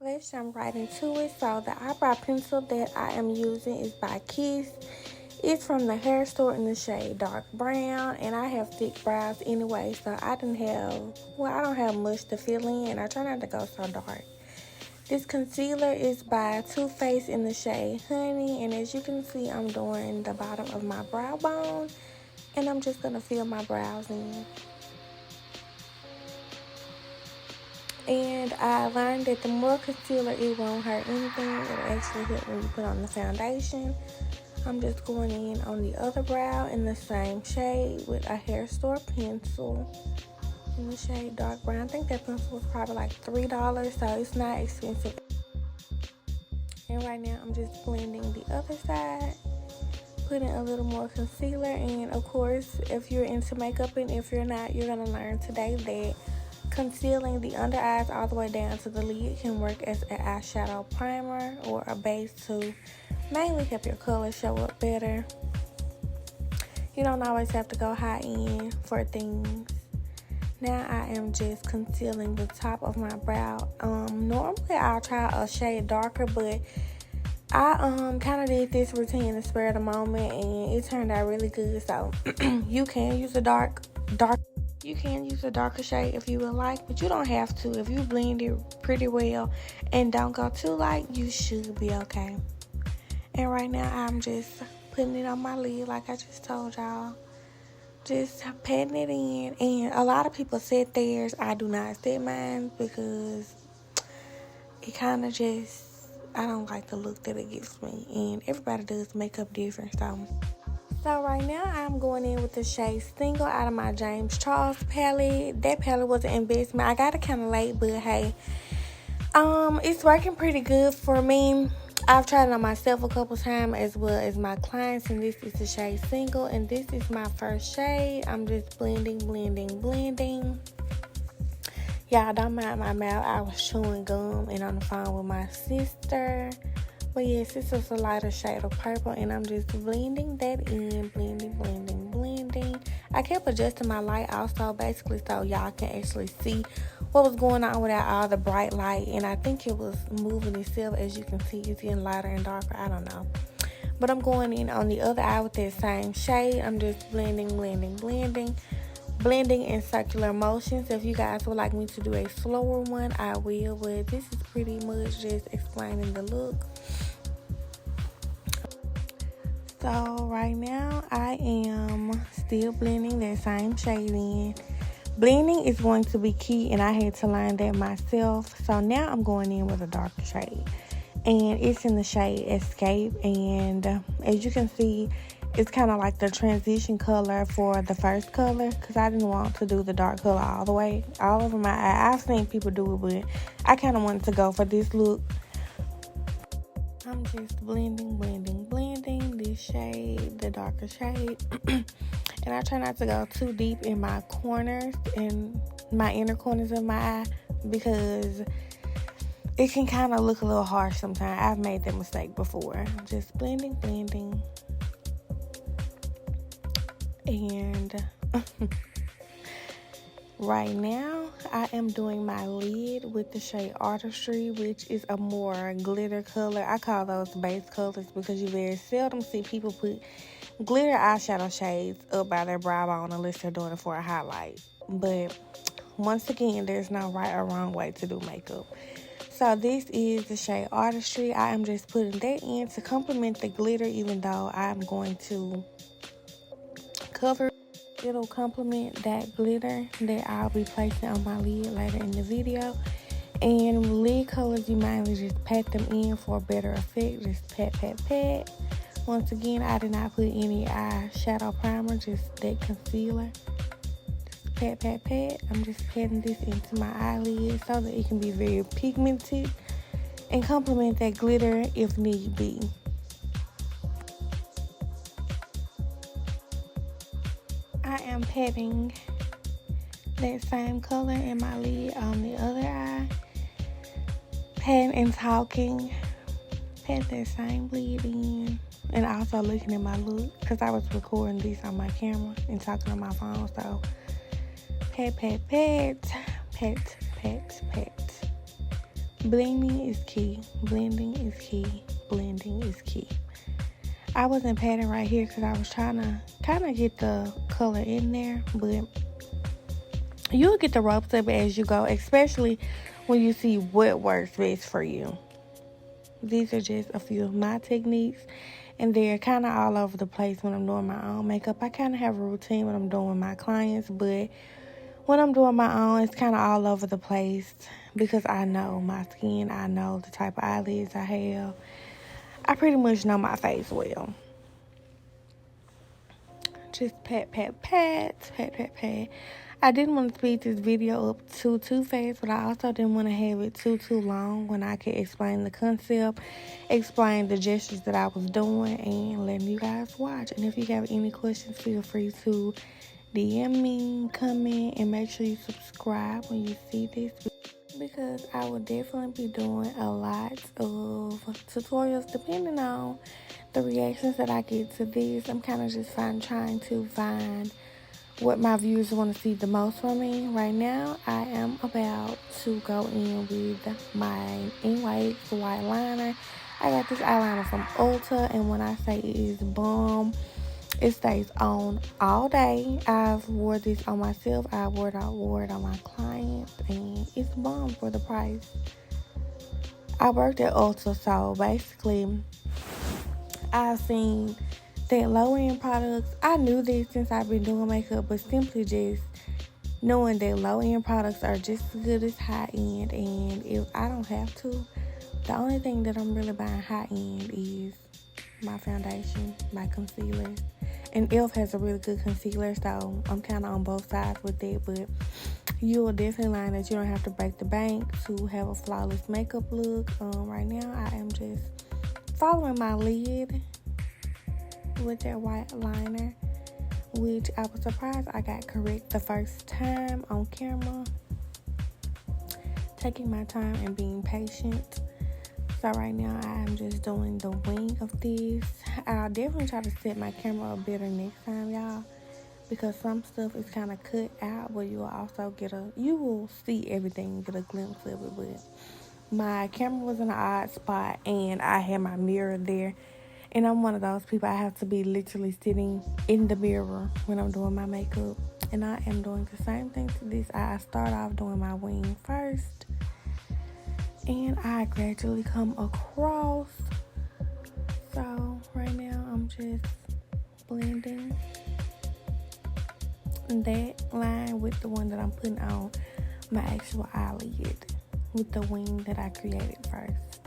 Let's jump right into it. So the eyebrow pencil that I am using is by Kiss. It's from the hair store in the shade dark brown, and I have thick brows anyway, so I don't have much to fill in. I try not to go so dark. This concealer is by Too Faced in the shade Honey, and as you can see, I'm doing the bottom of my brow bone, and I'm just gonna fill my brows in. And I learned that the more concealer, it won't hurt anything. It'll actually help when you put on the foundation. I'm just going in on the other brow in the same shade with a hair store pencil in the shade dark brown. I think that pencil was probably like $3, so it's not expensive. And right now I'm just blending the other side, putting a little more concealer. And of course, if you're into makeup, and if you're not, you're gonna learn today that concealing the under eyes all the way down to the lid can work as an eyeshadow primer or a base to mainly help your color show up better. You don't always have to go high end for things. Now I am just concealing the top of my brow. Normally I'll try a shade darker, but I kind of did this routine in the spur of the moment, and it turned out really good. So you can use a dark. You can use a darker shade if you would like, but you don't have to. If you blend it pretty well and don't go too light, you should be okay. And right now, I'm just putting it on my lid like I just told y'all. Just patting it in. And a lot of people set theirs. I do not set mine because it kind of just, I don't like the look that it gives me. And everybody does makeup different, So right now I'm going in with the shade Single out of my James Charles palette. That palette was an investment. I got it kind of late, but hey, it's working pretty good for me. I've tried it on myself a couple times as well as my clients, and this is the shade Single, and this is my first shade. I'm just blending. Y'all don't mind my mouth. I was chewing gum and on the phone with my sister. But yes, this is a lighter shade of purple, and I'm just blending that in, blending. I kept adjusting my light also, basically, so y'all can actually see what was going on without all the bright light. And I think it was moving itself. As you can see, it's getting lighter and darker. I don't know. But I'm going in on the other eye with that same shade. I'm just blending in circular motions. If you guys would like me to do a slower one, I will, but this is pretty much just explaining the look. So right now I am still blending that same shade in. Blending is going to be key, and I had to learn that myself. So now I'm going in with a darker shade, and it's in the shade Escape. And as you can see, it's kind of like the transition color for the first color, because I didn't want to do the dark color all the way all over my eye. I've seen people do it, but I kind of wanted to go for this look. I'm just blending this shade, the darker shade. And I try not to go too deep in my corners, in my inner corners of my eye, because it can kind of look a little harsh sometimes. I've made that mistake before. Just blending. And right now, I am doing my lid with the shade Artistry, which is a more glitter color. I call those base colors because you very seldom see people put glitter eyeshadow shades up by their brow bone unless they're doing it for a highlight. But once again, there's no right or wrong way to do makeup. So this is the shade Artistry. I am just putting that in to complement the glitter, even though I'm going to cover. It'll complement that glitter that I'll be placing on my lid later in the video. And lid colors, you mainly just pat them in for a better effect. Just pat. Once again, I did not put any eyeshadow primer, just that concealer. Just pat. I'm just patting this into my eyelid so that it can be very pigmented and complement that glitter if need be. I am patting that same color in my lid on the other eye. Patting and talking. Pat that same lid in. And also looking at my look, because I was recording this on my camera and talking on my phone. So pat. Blending is key. Blending is key. Blending is key. I wasn't patting right here because I was trying to kind of get the color in there, but you'll get the ropes of it as you go, especially when you see what works best for you. These are just a few of my techniques, and they're kind of all over the place when I'm doing my own makeup. I kind of have a routine when I'm doing with my clients, but when I'm doing my own, it's kind of all over the place because I know my skin. I know the type of eyelids I have. I pretty much know my face well. Just pat, pat, pat, pat, pat, pat. I didn't want to speed this video up too fast, but I also didn't want to have it too long when I could explain the concept, explain the gestures that I was doing, and letting you guys watch. And if you have any questions, feel free to DM me, comment, and make sure you subscribe when you see this, because I will definitely be doing a lot of tutorials depending on the reactions that I get to this. I'm kind of just trying to find what my viewers want to see the most from me. Right now, I am about to go in with my white liner. I got this eyeliner from Ulta, and when I say it is bomb, it stays on all day. I've wore this on myself. I wore it on my clients, and it's bomb for the price. I worked at Ulta, so basically, I've seen that low-end products. I knew this since I've been doing makeup, but simply just knowing that low-end products are just as good as high-end, and if I don't have to, the only thing that I'm really buying high-end is my foundation, my concealer. And e.l.f. has a really good concealer, so I'm kind of on both sides with it, but you will definitely learn that you don't have to break the bank to have a flawless makeup look. Right now, I am just following my lid with that white liner, which I was surprised I got correct the first time on camera. Taking my time and being patient. So right now I am just doing the wing of this. I'll definitely try to set my camera up better next time, y'all, because some stuff is kind of cut out, but you will also you will see everything, get a glimpse of it. But my camera was in an odd spot, and I had my mirror there. And I'm one of those people, I have to be literally sitting in the mirror when I'm doing my makeup. And I am doing the same thing to this. I start off doing my wing first, and I gradually come across. So right now I'm just blending that line with the one that I'm putting on my actual eyelid with the wing that I created first.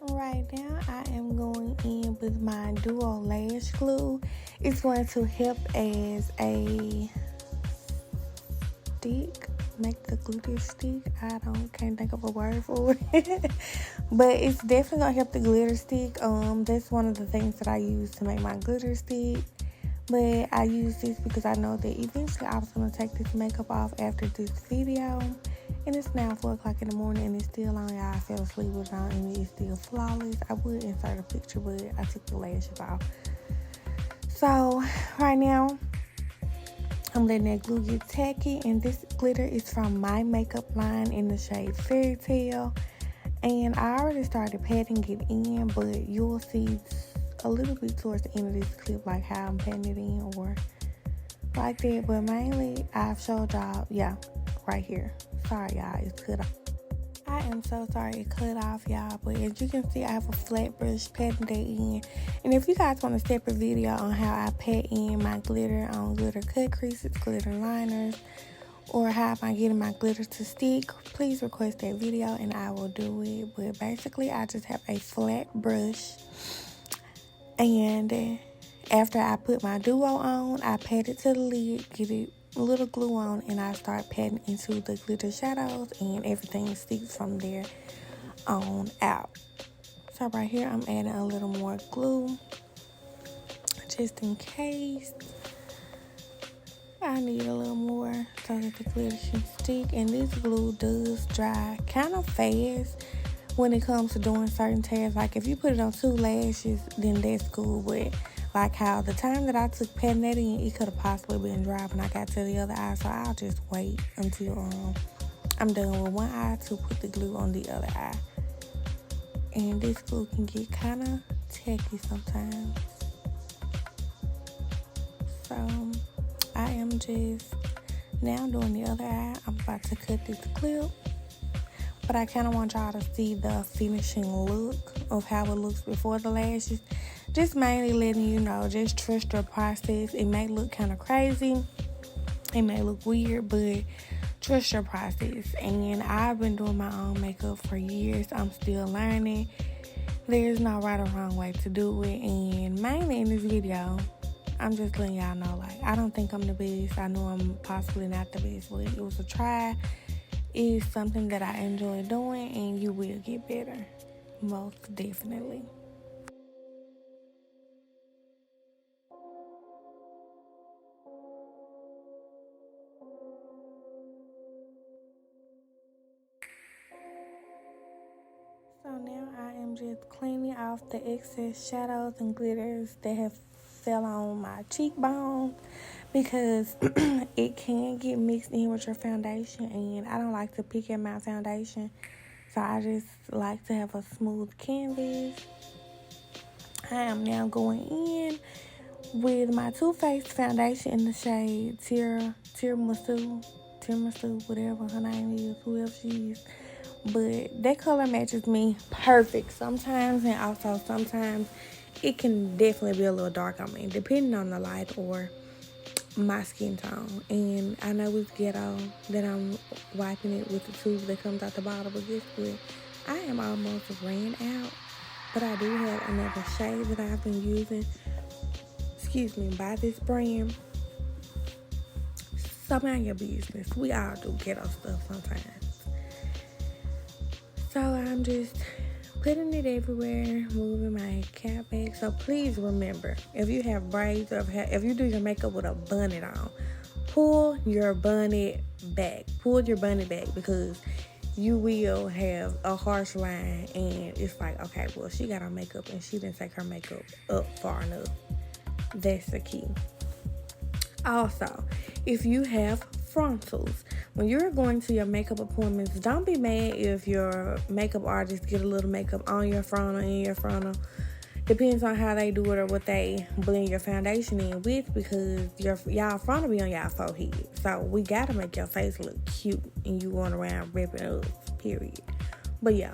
Right now, I am going in with my Duo Lash Glue. It's going to help as a stick, make the glitter stick. Can't think of a word for it, but it's definitely gonna help the glitter stick. That's one of the things that I use to make my glitter stick. But I use this because I know that eventually I was gonna take this makeup off after this video. And it's now 4 o'clock in the morning and it's still on, y'all. I fell asleep with it on and it's still flawless. I would insert a picture, but I took the lashes off. So, right now, I'm letting that glue get tacky. And this glitter is from my makeup line in the shade Fairy Tale. And I already started patting it in, but you'll see a little bit towards the end of this clip, like how I'm patting it in or like that. But mainly, I've showed y'all, yeah, right here. Sorry, y'all, it's cut off. I am so sorry it cut off, y'all, but as you can see, I have a flat brush patting that in. And if you guys want a separate video on how I pat in my glitter on glitter cut creases, glitter liners, or how am I getting my glitter to stick, please request that video and I will do it. But basically, I just have a flat brush, and after I put my Duo on, I pat it to the lid, get it a little glue on, and I start patting into the glitter shadows, and everything sticks from there on out. So right here, I'm adding a little more glue just in case. I need a little more so that the glitter can stick. And this glue does dry kind of fast when it comes to doing certain tasks. Like if you put it on 2 lashes, then that's cool. But like how the time that I took patting that in, it could have possibly been dry when I got to the other eye. So I'll just wait until I'm done with one eye to put the glue on the other eye. And this glue can get kind of tacky sometimes. So I am just now doing the other eye. I'm about to cut this clip. But I kind of want y'all to see the finishing look of how it looks before the lashes. Just mainly letting you know, just trust your process. It may look kind of crazy. It may look weird, but trust your process. And I've been doing my own makeup for years. I'm still learning. There's no right or wrong way to do it. And mainly in this video, I'm just letting y'all know, like, I don't think I'm the best. I know I'm possibly not the best, but it was a try. It's something that I enjoy doing, and you will get better. Most definitely. So now I am just cleaning off the excess shadows and glitters that have fell on my cheekbone, because it can get mixed in with your foundation, and I don't like to pick at my foundation, so I just like to have a smooth canvas. I am now going in with my Too Faced foundation in the shade Tiramisu, whatever her name is, whoever she is. But that color matches me perfect sometimes, and also sometimes it can definitely be a little dark on me, depending on the light or my skin tone. And I know it's ghetto that I'm wiping it with the tube that comes out the bottle, but guess what? I am almost ran out, but I do have another shade that I've been using, by this brand. So mind your business. We all do ghetto stuff sometimes. So I'm just putting it everywhere, moving my cap back. So please remember, if you have braids or if you do your makeup with a bonnet on, pull your bonnet back. Because you will have a harsh line, and it's like, okay, well, she got on makeup and she didn't take her makeup up far enough. That's the key. Also, if you have frontals, when you're going to your makeup appointments, don't be mad if your makeup artist get a little makeup on your frontal, in your frontal. Depends on how they do it or what they blend your foundation in with, because y'all frontal be on y'all forehead. So we gotta make your face look cute, and you going around ripping up, period. But yeah,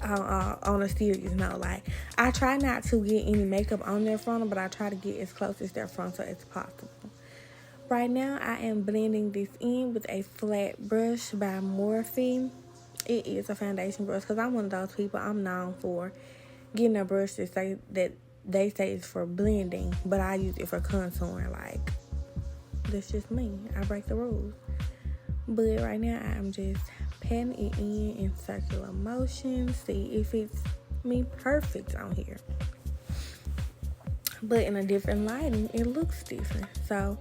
on a serious note, like, I try not to get any makeup on their frontal, but I try to get as close as their frontal as possible. Right now, I am blending this in with a flat brush by Morphe. It is a foundation brush, because I'm one of those people. I'm known for getting a brush that they say is for blending, but I use it for contouring. Like, that's just me. I break the rules. But right now, I'm just patting it in circular motion. See if it's me perfect on here. But in a different lighting, it looks different. So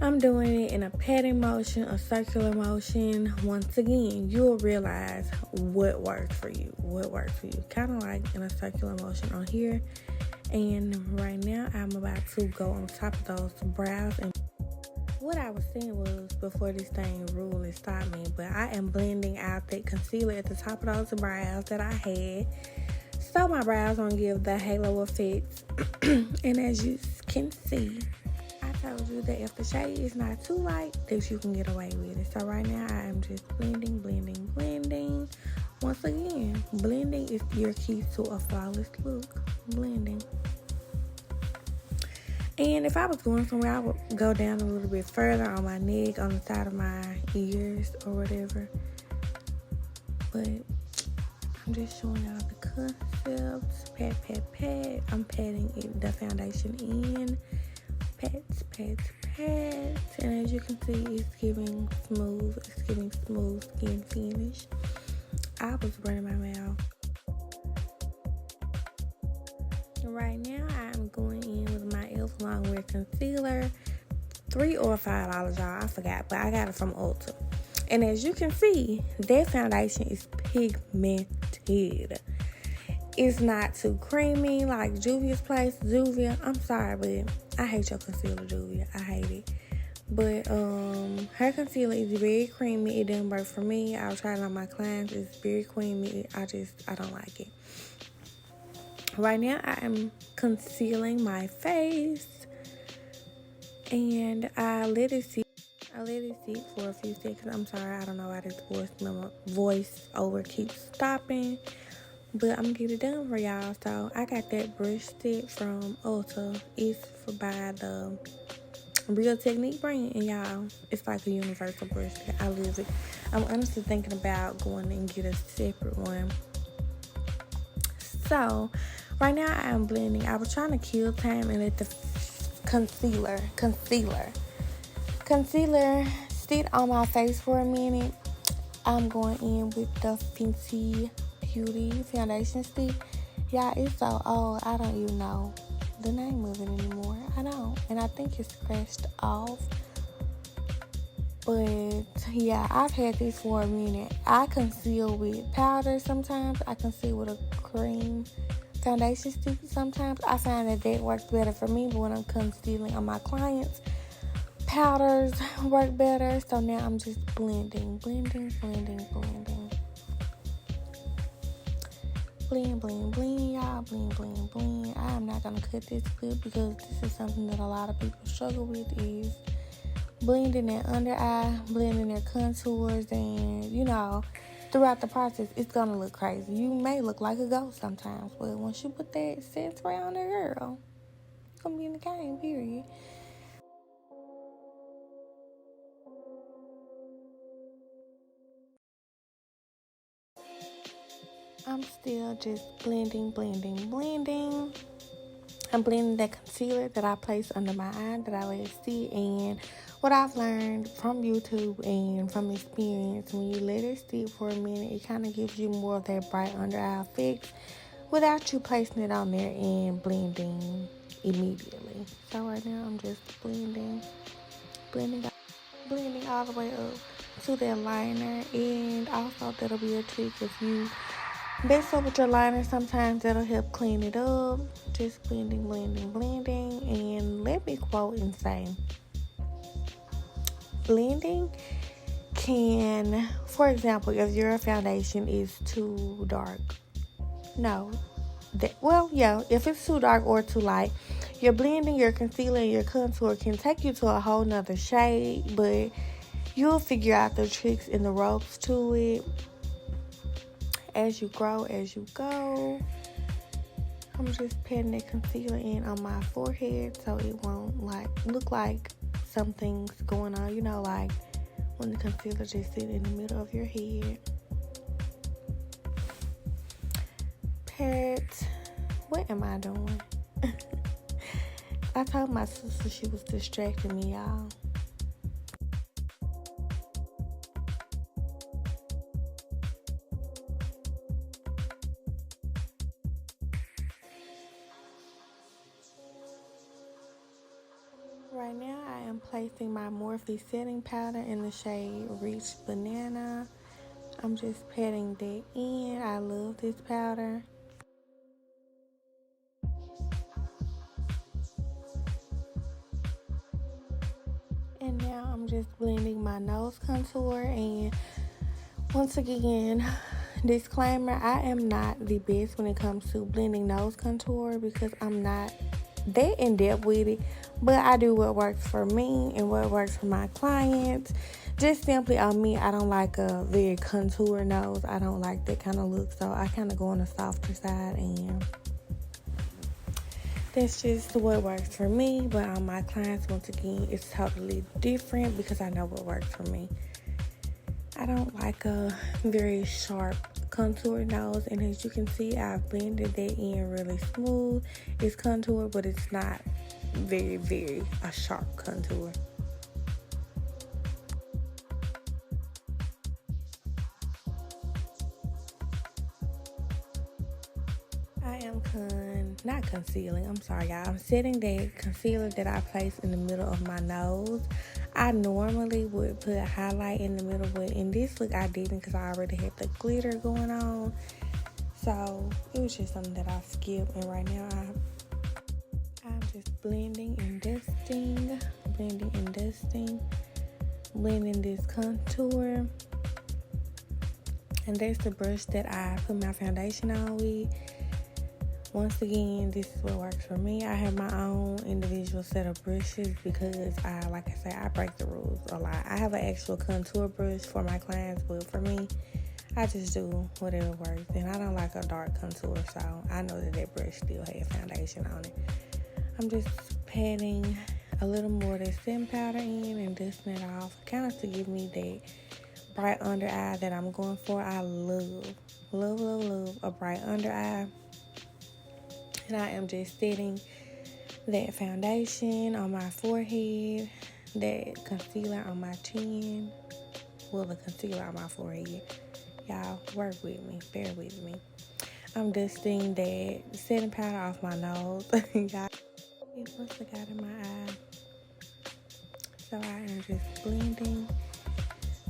I'm doing it in a patting motion, a circular motion. Once again, you'll realize what works for you. Kind of like in a circular motion on here. And right now, I'm about to go on top of those brows. And what I was saying was, before this thing ruled and stopped me, but I am blending out that concealer at the top of those brows that I had, so my brows don't give the halo effect. And as you can see, I told you that if the shade is not too light, that you can get away with it. So right now, I am just blending. Once again, blending is your key to a flawless look. Blending. And if I was going somewhere, I would go down a little bit further on my neck, on the side of my ears or whatever. But I'm just showing y'all the concept. Pat. I'm patting the foundation in. Pat. And as you can see, it's giving smooth skin finish. I was running my mouth. Right now, I'm going in with my e.l.f. Longwear Concealer. $3 or $5, y'all. I forgot, but I got it from Ulta. And as you can see, that foundation is pigmented. It's not too creamy like Juvia's Place. Juvia, I'm sorry, but I hate your concealer, Juvia. I hate it. But her concealer is very creamy. It didn't work for me. I was trying it on my clients. It's very creamy. I don't like it. Right now, I am concealing my face. And I let it sit for a few seconds. I'm sorry, I don't know why this voice over keeps stopping. But I'm going to get it done for y'all. So, I got that brush set from Ulta. It's by the Real Technique brand. And y'all, it's like a universal brush set. I love it. I'm honestly thinking about going and get a separate one. So, right now I am blending. I was trying to kill time and let the concealer sit on my face for a minute. I'm going in with the Fenty Beauty foundation stick. Y'all, it's so old, I don't even know the name of it anymore. I don't, and I think it's scratched off. But yeah, I've had this for a minute. I conceal with powder sometimes. I conceal with a cream foundation stick sometimes. I find that works better for me, but when I'm concealing on my clients, powders work better. So now I'm just blending. Blend, y'all. Blend. I am not gonna cut this clip because this is something that a lot of people struggle with, is blending their under eye, blending their contours, and throughout the process, it's gonna look crazy. You may look like a ghost sometimes, but once you put that set spray on there, girl, it's gonna be in the game, period. I'm still just blending. I'm blending that concealer that I placed under my eye that I let sit. And what I've learned from YouTube and from experience, when you let it sit for a minute, it kind of gives you more of that bright under eye effect without you placing it on there and blending immediately. So right now I'm just blending all the way up to that liner. And also, that'll be a trick if you mess up with your liner. Sometimes that'll help clean it up. Just blending. And let me quote and say, blending can, for example, if your foundation is too dark, if it's too dark or too light, your blending, your concealer, and your contour can take you to a whole nother shade, but you'll figure out the tricks and the ropes to it as you grow, as you go. I'm just patting that concealer in on my forehead so it won't look like something's going on, like when the concealer just sits in the middle of your head. Pat, what am I doing? I told my sister she was distracting me, y'all. Right now, I am placing my Morphe setting powder in the shade Rich Banana. I'm just patting that in. I love this powder. And now I'm just blending my nose contour. And once again, disclaimer, I am not the best when it comes to blending nose contour because I'm not that in depth with it, but I do what works for me and what works for my clients. Just simply on me, I don't like a very contour nose. I don't like that kind of look, so I kind of go on the softer side, and that's just what works for me. But on my clients, once again, it's totally different because I know what works for me. I don't like a very sharp contour nose, and as you can see, I've blended that in really smooth. It's contour, but it's not very, very a sharp contour. I am not concealing. I'm sorry, y'all. I'm setting that concealer that I place in the middle of my nose. I normally would put a highlight in the middle, but in this look I didn't because I already had the glitter going on. So it was just something that I skipped, and right now I'm just blending and dusting, blending this contour. And that's the brush that I put my foundation on with. Once again, this is what works for me. I have my own individual set of brushes because I break the rules a lot. I have an actual contour brush for my clients, but for me, I just do whatever works. And I don't like a dark contour, so I know that brush still has foundation on it. I'm just patting a little more of that setting powder in and dusting it off, kind of to give me that bright under eye that I'm going for. I love a bright under eye. And I am just setting that foundation on my forehead, that concealer on my chin. Well, the concealer on my forehead. Y'all, work with me. Bear with me. I'm dusting that setting powder off my nose. Y'all, it must have got in my eye. So I am just blending,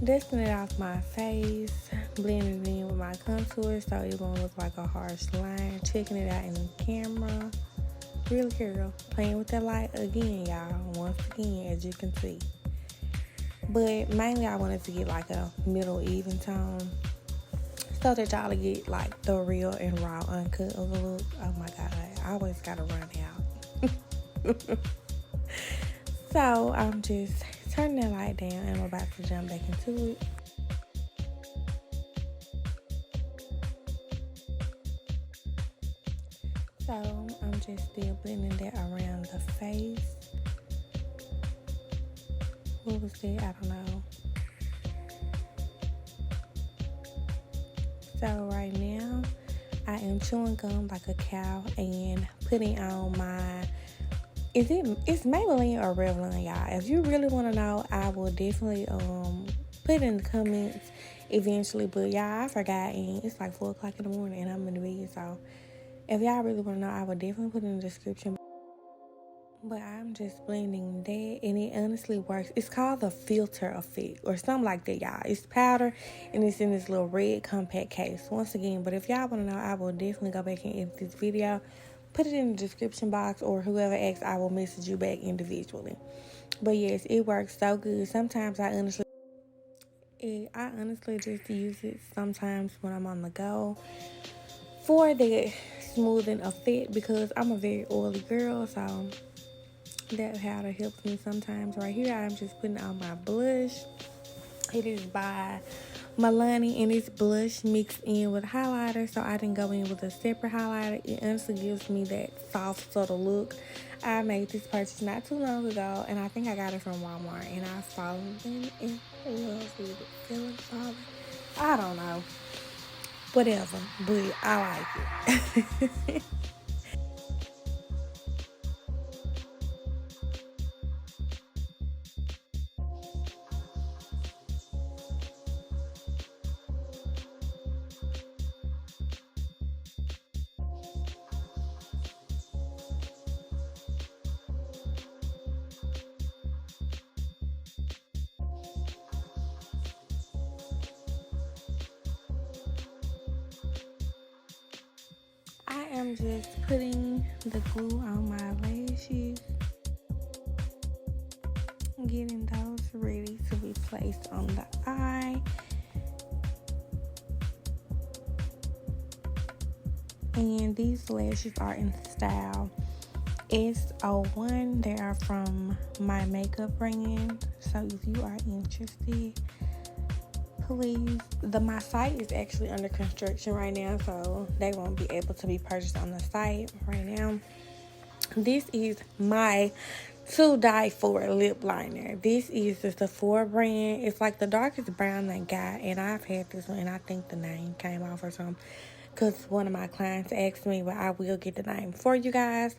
dusting it off my face, blending it in with my contour so it won't look like a harsh line. Checking it out in the camera. Really girl, playing with that light again, y'all. Once again, as you can see. But mainly I wanted to get like a middle even tone so that y'all get like the real and raw uncut of the look. Oh my god, I always gotta run out. So I'm just turning that light down and I'm about to jump back into it. So I'm just still blending that around the face. What was that? I don't know. So right now, I am chewing gum like a cow and putting on my, it's Maybelline or Revlon, y'all. If you really want to know, I will definitely put in the comments eventually. But y'all, I forgot, and it's like 4 o'clock in the morning and I'm in the bed. So if y'all really want to know, I will definitely put in the description. But I'm just blending that, and it honestly works. It's called the filter effect or something like that, y'all. It's powder, and it's in this little red compact case. Once again, but if y'all want to know, I will definitely go back and edit this video, put it in the description box, or whoever asks, I will message you back individually. But yes, it works so good. Sometimes I honestly just use it sometimes when I'm on the go for the smoothing effect because I'm a very oily girl, so that powder helps me sometimes. Right here, I'm just putting on my blush. It is by Milani, and it's blush mixed in with highlighter, so I didn't go in with a separate highlighter. It honestly gives me that soft, subtle look. I made this purchase not too long ago, and I think I got it from Walmart, and I've fallen in love with it. Feeling solid. I don't know. Whatever, but I like it. I am just putting the glue on my lashes, getting those ready to be placed on the eye. And these lashes are in style S01. They are from my makeup brand. So if you are interested, please. My site is actually under construction right now, so they won't be able to be purchased on the site right now. This is my to die for lip liner. This is the Sephora brand. It's like the darkest brown they got, and I've had this one, and I think the name came off or something because one of my clients asked me, but I will get the name for you guys.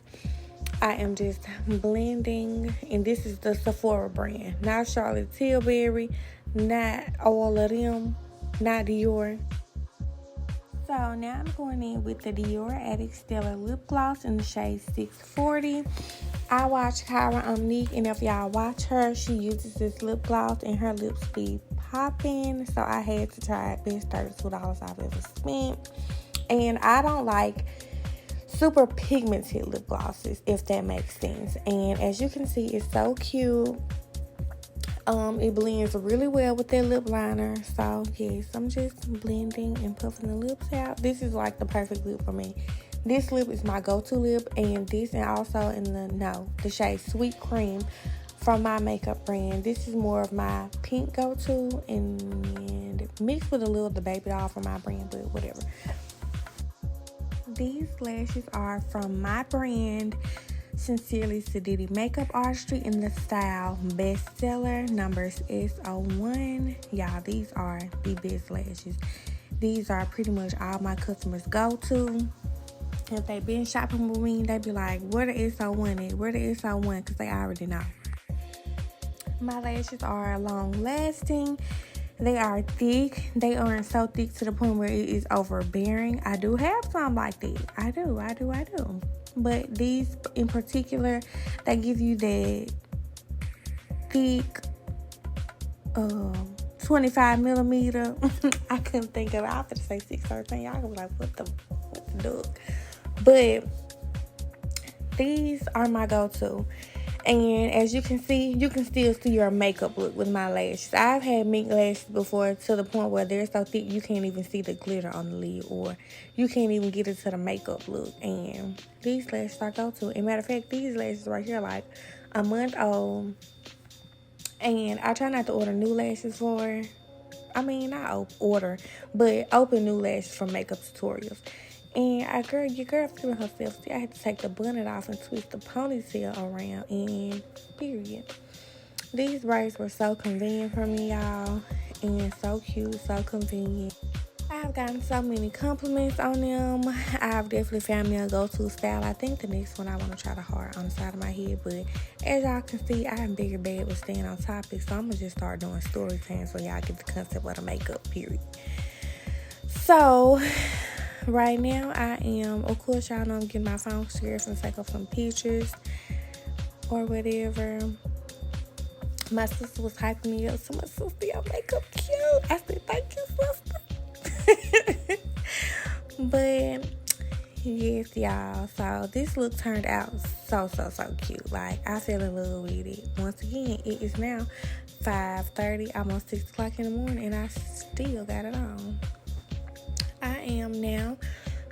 I am just blending, and this is the Sephora brand, not Charlotte Tilbury, not all of them, not Dior. So now I'm going in with the Dior Stellar Lip Gloss in the shade 640. I watch Kyra Omnique, and if y'all watch her, she uses this lip gloss and her lips be popping. So I had to try it. Best $32 I've ever spent. And I don't like super pigmented lip glosses, if that makes sense. And as you can see, it's so cute. It blends really well with that lip liner. So yes, I'm just blending and puffing the lips out. This is like the perfect lip for me. This lip is my go-to lip, and this, and also in the shade Sweet Cream from my makeup brand. This is more of my pink go-to, and mixed with a little of the Baby Doll from my brand, but whatever. These lashes are from my brand, Sincerely Sadidi Makeup Artistry, in the style Bestseller numbers S01. Y'all, these are the best lashes. These are pretty much all my customers go to. If they've been shopping with me, they be like, where the S01 at? Where the S01? Because they already know. My lashes are long lasting. They are thick. They aren't so thick to the point where it is overbearing. I do have some like that. I do. But these in particular, they give you that thick 25 millimeter. I couldn't think of it. I was going to say 613. Y'all was like, what the duck? But these are my go-to. And as you can see, you can still see your makeup look with my lashes. I've had mink lashes before to the point where they're so thick you can't even see the glitter on the lid, or you can't even get into the makeup look. And these lashes are go-to. And matter of fact, these lashes right here like a month old. And I try not to order new lashes for, not order, but open new lashes for makeup tutorials. And your girl feeling herself. See, I had to take the bonnet off and twist the ponytail around, and period. These braids were so convenient for me, y'all, and so cute, so convenient. I've gotten so many compliments on them. I've definitely found me a go-to style. I think the next one I want to try the heart on the side of my head, but as y'all can see, I'm bigger bad with staying on topic, so I'm going to just start doing story time so y'all get the concept of the makeup, period. So right now, I am, of course, y'all know I'm getting my phone scared and take off some pictures or whatever. My sister was hyping me up, so my sister, your makeup cute. I said, thank you, sister. But yes, y'all, so this look turned out so cute. Like, I fell in love with it. Once again, it is now 5:30, almost 6 o'clock in the morning, and I still got it on. I am now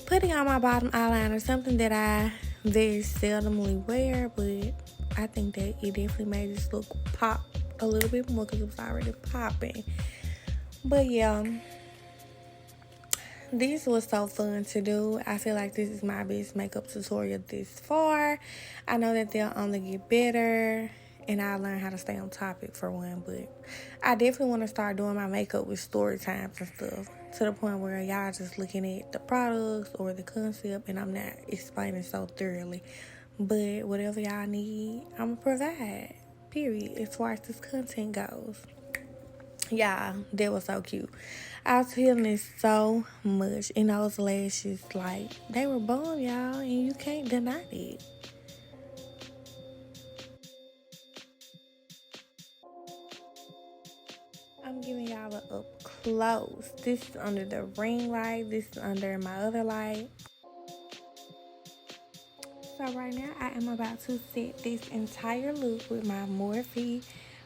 putting on my bottom eyeliner, something that I very seldomly wear, but I think that it definitely made this look pop a little bit more because it was already popping. But yeah, this was so fun to do. I feel like this is my best makeup tutorial this far. I know that they'll only get better, and I'll learn how to stay on topic for one, but I definitely want to start doing my makeup with story times and stuff, to the point where y'all just looking at the products or the concept and I'm not explaining so thoroughly. But whatever y'all need, I'm going to provide, period, as far as this content goes. Yeah, that was so cute. I was feeling it so much, and those lashes, like, they were bomb, y'all, and you can't deny it. I'm giving y'all an up close. This is under the ring light. This is under my other light. So right now, I am about to set this entire look with my Morphe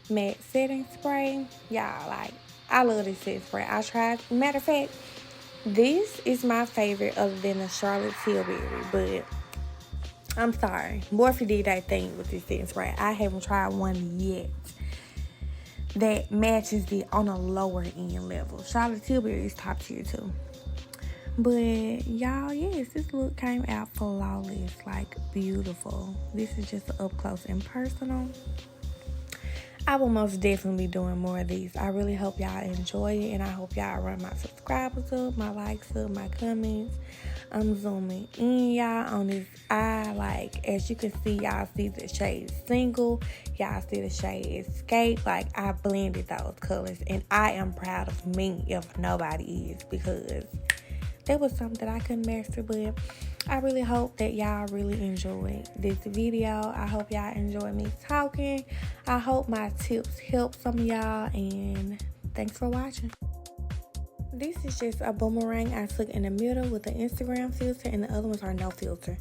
matte setting spray. Y'all, like, I love this setting spray. I tried. Matter of fact, this is my favorite other than the Charlotte Tilbury, but I'm sorry. Morphe did that thing with this setting spray. I haven't tried one yet that matches it on a lower end level. Charlotte Tilbury is top tier too. But y'all, yes, this look came out flawless, like beautiful. This is just up close and personal. I will most definitely be doing more of these. I really hope y'all enjoy it, and I hope y'all run my subscribers up, my likes up, my comments. I'm zooming in, y'all, on this eye. Like, as you can see, y'all see the shade Single. Y'all see the shade Escape. Like, I blended those colors, and I am proud of me if nobody is, because that was something that I couldn't master. But I really hope that y'all really enjoyed this video. I hope y'all enjoy me talking. I hope my tips help some of y'all, and thanks for watching. This is just a boomerang I took in the middle with the Instagram filter, and the other ones are no filter.